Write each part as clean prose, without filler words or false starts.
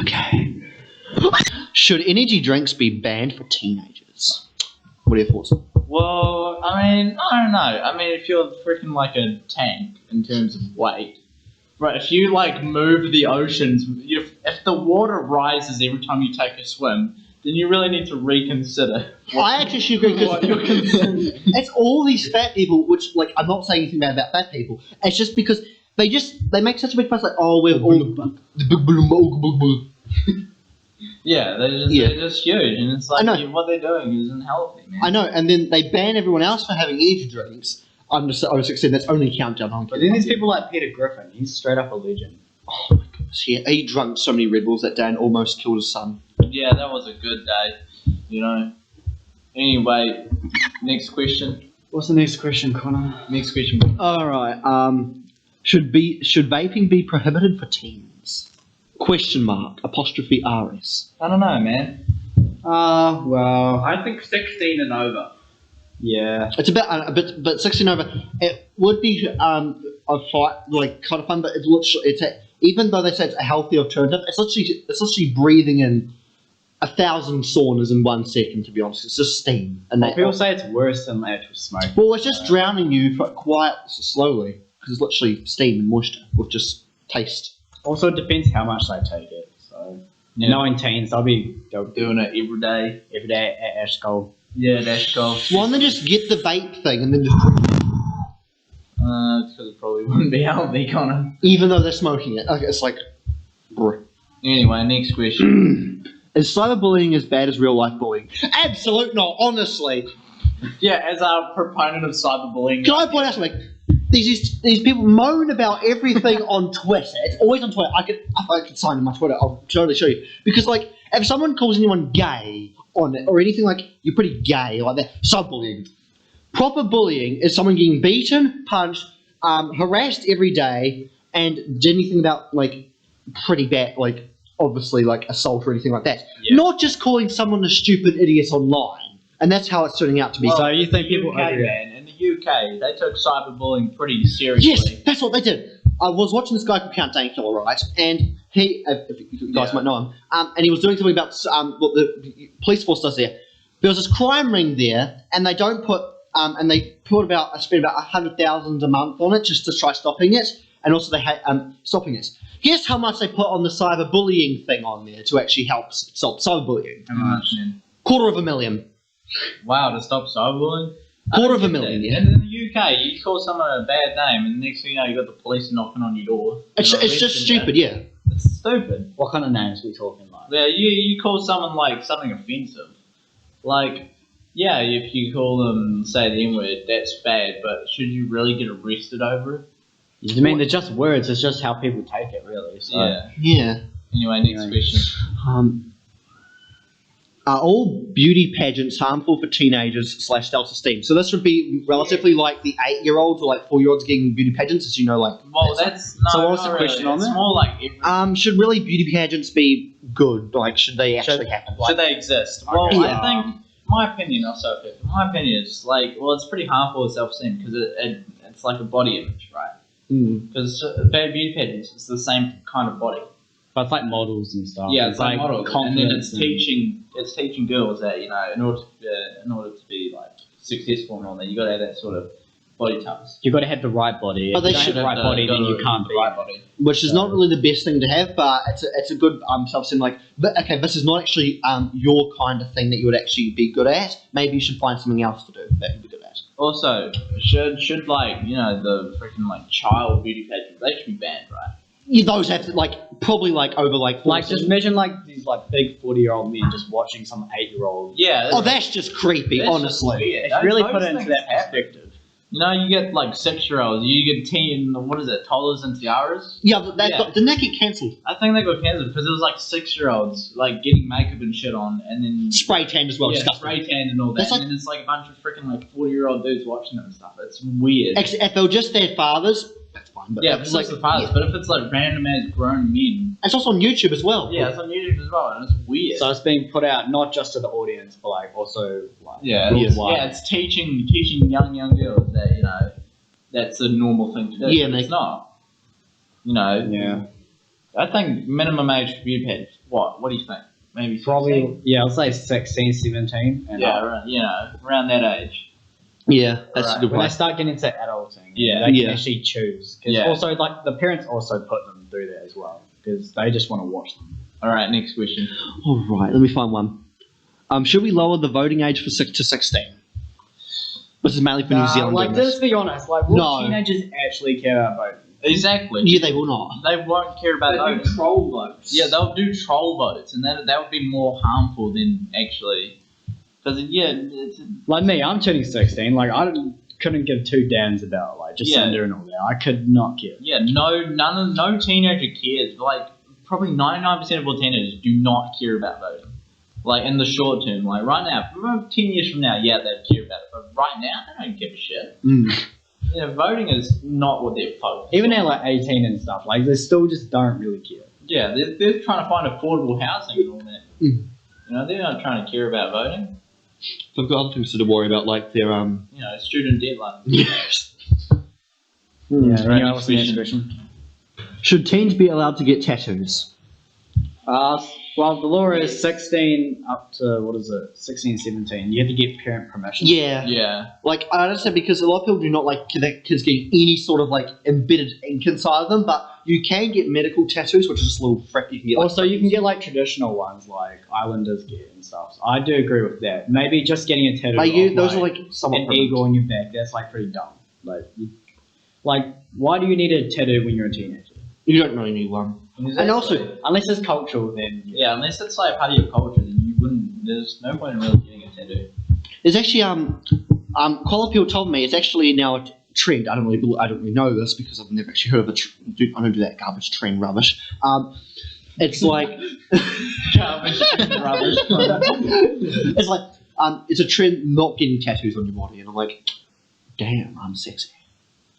Okay. Should energy drinks be banned for teenagers? What are your thoughts? Well, I mean, I don't know. I mean, if you're freaking like a tank in terms of weight, but if you like move the oceans, if the water rises every time you take a swim, then you really need to reconsider. I actually agree because it's all these fat people, which like I'm not saying anything bad about fat people. It's just because they make such a big fuss like, oh, we're all Yeah, they're just huge, and it's like what they're doing isn't healthy, man. I know, and then they ban everyone else for having energy drinks. I was saying that's only Countdown. But then there's people like Peter Griffin. He's straight up a legend. Oh my goodness, he drank so many Red Bulls that day and almost killed his son. Yeah, that was a good day, you know. Anyway, next question. What's the next question, Connor? Next question. Alright, should vaping be prohibited for teens? Question mark, apostrophe RS. I don't know, man. Well, I think 16 and over. yeah. It's about a bit, but 16 over. It would be a fight, like kind of fun, but it's literally even though they say it's a healthy alternative, it's literally breathing in 1,000 saunas in 1 second. To be honest, it's just steam. And People say it's worse than actual smoke. well, it's just drowning you quite slowly because it's literally steam and moisture with just taste. Also, it depends how much they take it. So, knowing teens, they'll be Doing it every day. at Ash Gold. Yeah, that's cool. Why don't they just get the vape thing and then just It's because it probably wouldn't be healthy, Connor. even though they're smoking it? Okay, it's like, bruh. Anyway, next question. Is cyberbullying as bad as real life bullying? Absolute not, honestly. Yeah, as a proponent of cyberbullying. Can I point out something? These people moan about everything on Twitter. It's always on Twitter. If I could sign in my Twitter, I'll totally show you. Because like, if someone calls anyone gay on it or anything like you're pretty gay like that, cyberbullying. Proper bullying is someone getting beaten, punched, harassed every day, and did anything about like pretty bad, like obviously like assault or anything like that. Yeah. Not just calling someone a stupid idiot online, and that's how it's turning out to be. So you think people UK, man, in the UK, they took cyberbullying pretty seriously. Yes, that's what they did. I was watching this guy called Count Dankiller, right? And he, if you guys might know him, and he was doing something about what the police force does there. There was this crime ring there, and they don't put, and they spend about 100,000 a month on it just to try stopping it, and also they had stopping it. Guess how much they put on the cyberbullying thing on there to actually help stop cyberbullying? How much, man? $250,000. Wow, to stop cyberbullying? $250,000, yeah. And in the UK, you call someone a bad name, and the next thing you know, you got the police knocking on your door. It's just stupid, yeah. It's stupid. What kind of names are we talking like? Yeah, you call someone like something offensive. Like, yeah, if you call them, say the N-word, that's bad, but should you really get arrested over it? I mean, they're just words. It's just how people take it, really. So. Yeah. Yeah. Anyway, next question. Are all beauty pageants harmful for teenagers / self-esteem? So this would be relatively like the 8-year-olds or like 4-year-olds getting beauty pageants, as you know, like. Well, that's no. So what's not the question really. on It's that? more like Should really beauty pageants be good? Like, should they actually happen? should they exist? Well, Yeah. I think my opinion, my opinion is like, well, it's pretty harmful to self-esteem because it's like a body image, right? Because bad beauty pageants, it's the same kind of body. But it's like models and stuff. Yeah, it's like models, and then confidence it's teaching girls that in order to be like successful and all that, you got to have that sort of body type. You got to have the right body. But If they you don't should have the right body, then you can't the be right body. Which is not really the best thing to have, but it's a good self-esteem. Like, but okay, this is not actually your kind of thing that you would actually be good at. Maybe you should find something else to do that you'd be good at. Also, should like the freaking like child beauty pageants, they should be banned, right? Yeah, those have to, like probably like over like. Like, just imagine like these like big 40-year-old men just watching some 8-year-old. Yeah. Oh, that's just creepy, that's just honestly. weird. If you really Those put it into things that happen. perspective. You know, you get like 6-year-olds, you get 10, what is it, toddlers and tiaras? Yeah, but Yeah. didn't that get cancelled? I think they got cancelled because it was like 6-year-olds like getting makeup and shit on, and then Spray tan as well. yeah, disgusting. spray tan and all that, That's like- and then it's like a bunch of freaking like 40-year-old dudes watching it and stuff. It's weird. If they were just their fathers, that's fine. But Yeah, if if it's like the fathers, yeah. but if it's like random ass grown men, It's also on YouTube as well. yeah, it's on YouTube as well, and it's weird. So it's being put out not just to the audience, but like also like yeah, worldwide. it's teaching young girls that that's a normal thing to do. Yeah, but mate. it's not. You know. Yeah. I think minimum age for beer pad. What do you think? Maybe 16? Probably, yeah, I'll say 16, 17. And Yeah, around that age. Yeah, that's Right. a good when they point. start getting into adulting, Yeah. they can Yeah. actually choose. Because Yeah. also, like, the parents also put them through that as well. Because they just want to watch them. All right, next question. All right, let me find one. Should we lower the voting age for 6 to 16? This is mainly for New Zealand. Like, let's be honest. Like, will No. teenagers actually care about voting? Exactly. Yeah, they will not. They won't care about They do voting. troll votes. Yeah, they'll do troll votes, and that would be more harmful than actually. Because it's Like me, I'm turning 16. Like, couldn't give two damns about, like, just Yeah. gender and all that. I could not care. no teenager cares. Like probably 99% of all teenagers do not care about voting. Like in the short term, like right now, 10 years from now, yeah, they'd care about it, but right now they don't give a shit. Voting is not what they're focused. Even on. at, like, 18 and stuff, like, they still just don't really care. Yeah, they're trying to find affordable housing and all that. Mm. They're not trying to care about voting. They've got other things to worry about, like their Student debt loan. Yes. Yeah, Right, anyone next else in this question. question? Should teens be allowed to get tattoos? Well, the law is 16 up to, 16, 17. You have to get parent permission. Yeah. Yeah. Like, I understand because a lot of people do not like their kids getting any sort of like embedded ink inside of them, but you can get medical tattoos, which is just a little frick you can get. Also, you can get, like, traditional ones, like Islanders get and stuff. So I do agree with that. Maybe just getting a tattoo of, those are like somewhat an primitive. eagle on your back, that's, like, pretty dumb. Like, why do you need a tattoo when you're a teenager? You don't really need one. Exactly. And also, Unless it's cultural, then... yeah, unless it's like part of your culture, then you wouldn't. There's no point in really getting a tattoo. there's actually quite a lot of people told me it's actually now a trend. I don't really know this because I've never actually heard of I don't do that garbage trend rubbish. It's like Garbage rubbish. it's like it's a trend not getting tattoos on your body, and I'm like, damn, I'm sexy.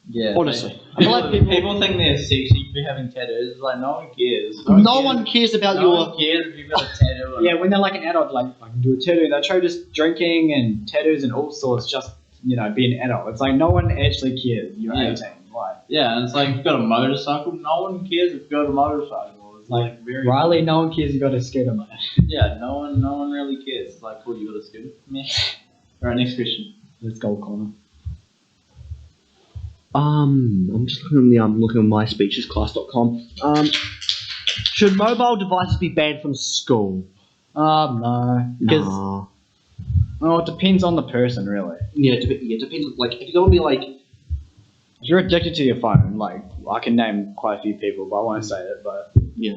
Yeah. Honestly. I feel like people think they're sexy for having tattoos. It's like no one cares. No one cares about No your. one cares if you've got a tattoo. Or Yeah, when they're like an adult, like, I can do a tattoo. They try just drinking and tattoos and all sorts, just, be an adult. It's like no one actually cares. You're Yeah. 18. Like, Yeah, and it's like if you've got a motorcycle, no one cares if you've got a motorcycle. It's like very Riley, no one cares you got a scooter, man. Yeah, no one really cares. It's like, cool, you got a scooter? Meh. Alright, next question. Let's go, Connor. I'm just looking on myspeechesclass.com. Should mobile devices be banned from school? No. Because, Nah. well, it depends on the person, really. Yeah, it depends. Like, if you're gonna be like, If you're addicted to your phone, like, I can name quite a few people, but I won't say it, but, yeah,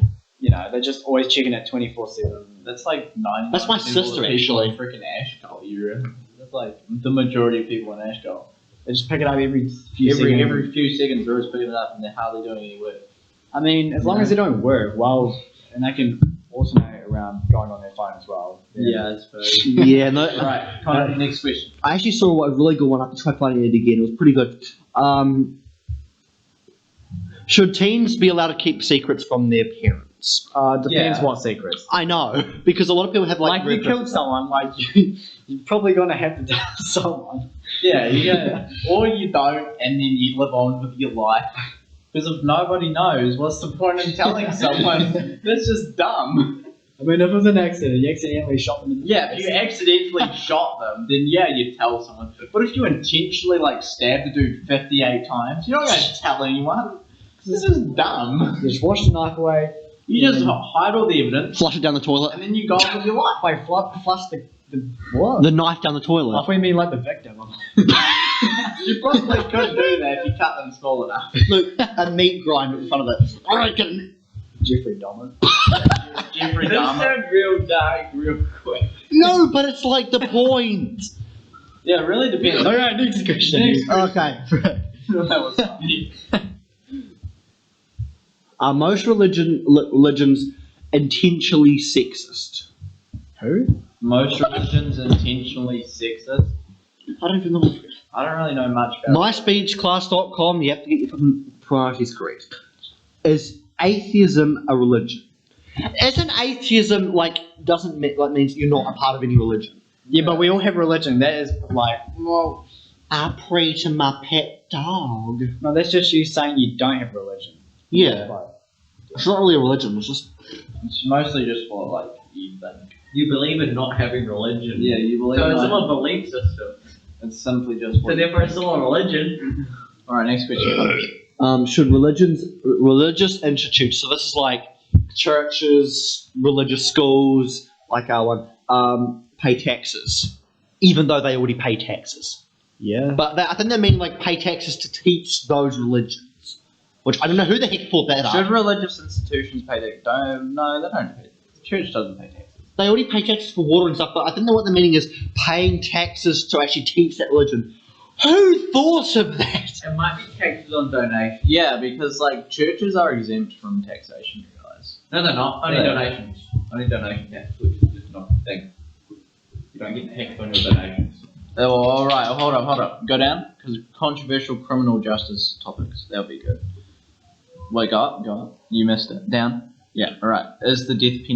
they're just always checking it 24/7. That's like 90. That's my sister, actually. Freaking Ashcole era. That's like the majority of people in Ashcole. They just pick it up every few seconds. Every few seconds, they're always picking it up and they're hardly doing any work. I mean, as long as they don't work, and they can alternate around going on their phone as well. Yeah, that's fair. yeah. No, Right, Connor, next question. I actually saw a really good one. I have to try finding it again. It was pretty good. Should teens be allowed to keep secrets from their parents? Depends Yeah. what secrets. I know because a lot of people have Like, like you killed someone, like, you're probably gonna have to tell someone. Yeah, or you don't, and then you live on with your life. Because if nobody knows, what's the point in telling someone? That's just dumb. I mean, if it was an accident, you accidentally shot them in the Yeah, face. if you accidentally shot them, then yeah, you tell someone. But if you intentionally like stabbed the dude 58 times, you're not going to tell anyone. This is dumb. You just wash the knife away. You just hide all the evidence, flush it down the toilet. and then you go on with your life. Wait, flush the what? The knife down the I toilet. thought you mean like the victim. You probably could do that if you cut them small enough. Look, a meat grinder in front of it. I reckon. Jeffrey Dahmer. Jeffrey This Dahmer. turned real dark real quick. No, but it's like the point. Yeah, it really depends. Alright, next question. Okay. That was funny. Are most religions intentionally sexist? Who? Most religions intentionally sexist. I don't even know. I don't really know much about Myspeechclass.com, you have to get your fucking priorities correct. Is atheism a religion? Isn't atheism doesn't means you're not a part of any religion? Yeah, but we all have religion. That is like, Well, I pray to my pet dog. no, that's just you saying you don't have religion. Yeah. Like, It's not really a religion. It's just It's mostly just for like you think. You believe in not having religion. Yeah, you believe. So in it's like, still a belief system. it's simply just. So therefore it's still a religion. All right, next question. should religious institutes? So this is like churches, religious schools, like our one, pay taxes, even though they already pay taxes. Yeah. But I think they mean like pay taxes to teach those religions, which I don't know who the heck thought that Should up. religious institutions pay tax? No, they don't pay. The church doesn't pay taxes. They already pay taxes for water and stuff, but I think that what the meaning is paying taxes to actually teach that religion. Who thought of that? It might be taxes on donations. Yeah, because like churches are exempt from taxation, you guys. No, they're not. Only Yeah. donations. Only donation tax, which is just not a thing. You don't get taxed on your donations. Oh, all right, hold up. Go down, because controversial criminal justice topics. That'll be good. Wait, go up. You missed it. Down. Yeah, all right. Is the death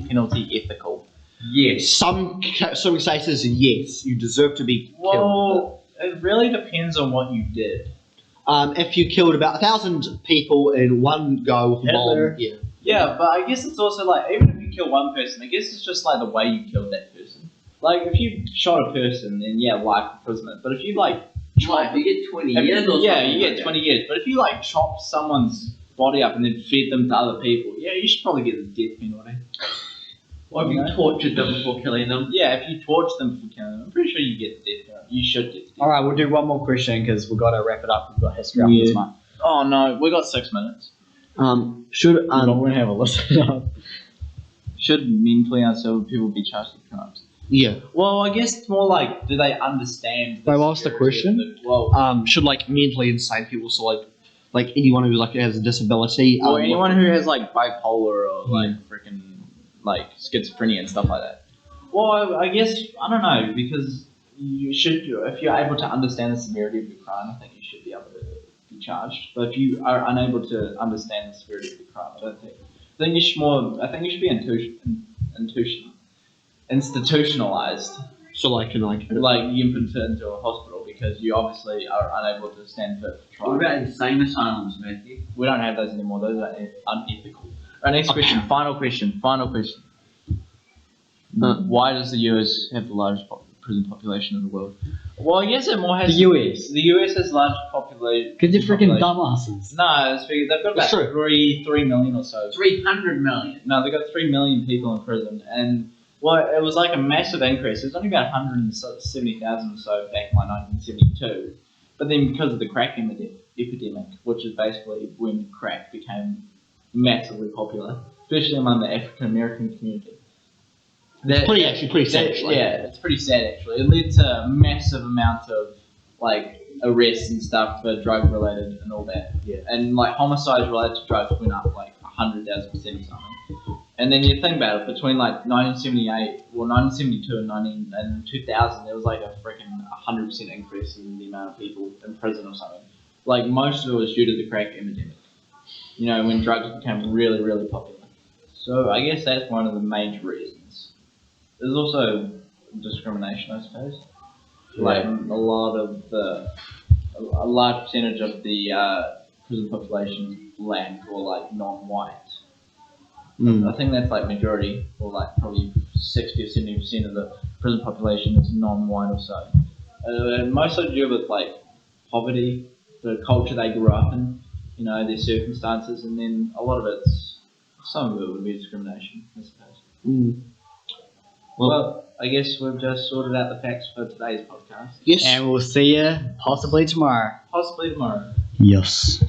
penalty ethical? Yes. Some cases, yes, you deserve to be killed. Well, it really depends on what you did. If you killed about 1,000 people in one go with a Hitler. bomb, yeah. Yeah, but I guess it's also like, even if you kill one person, I guess it's just like the way you killed that person. Like, if you shot a person, then yeah, life imprisonment. But if you like Right, you get 20 years or yeah, something. you get 20 years. But if you like chop someone's body up and then fed them to other people, yeah, you should probably get the death penalty. Or if you tortured them before killing them. Yeah, if you torch them for killing them, I'm pretty sure you get the death penalty. You should get the death All right, we'll do one more question because we've got to wrap it up. We've got history after this month. Oh no, we got 6 minutes. Should We're going to have a listen. Should mentally unstable people be charged with crimes? yeah. Well, I guess it's more like, do they understand? Wait, what's the severity of question? Well, Should like mentally insane people, so like anyone who like has a disability, or anyone who has like bipolar or like freaking like schizophrenia and stuff like that. Well, I guess I don't know, because you should, if you're able to understand the severity of your crime, I think you should be able to be charged. But if you are unable to understand the severity of your crime, I don't think. I think you should be institutionalized. so like Like you put into a hospital because you obviously are unable to stand for trial. What about insane asylums, Matthew? We don't have those anymore. Those are unethical. Right, next question. Final question. Why does the US have the largest prison population in the world? Well, I guess it more has... The US. The US has large population... Because they're freaking dumbasses. No, they've got about It's true. 3 million or so. 300 million. No, they've got 3 million people in prison. And, well, it was like a massive increase. It was only about 170,000 or so back in like 1972. But then because of the crack epidemic, which is basically when crack became massively popular, especially among the African American community. pretty sad. Actually. Yeah, it's pretty sad actually. It led to a massive amount of like arrests and stuff for drug related and all that. Yeah. And like homicides related to drugs went up like 100,000% or something. And then you think about it, between like 1972 and 2000, there was like a freaking 100% increase in the amount of people in prison or something. Like most of it was due to the crack epidemic. You know, when drugs became really, really popular. So I guess that's one of the major reasons. There's also discrimination, I suppose. Like a large percentage of the prison population is black or like non-white. I think that's like majority, or like probably 60 or 70% of the prison population is non-white or so. Mostly to do with like poverty, the culture they grew up in, you know, their circumstances, and then a lot of some of it would be discrimination, I suppose. Well, I guess we've just sorted out the facts for today's podcast. Yes. And we'll see you possibly tomorrow. Possibly tomorrow. Yes.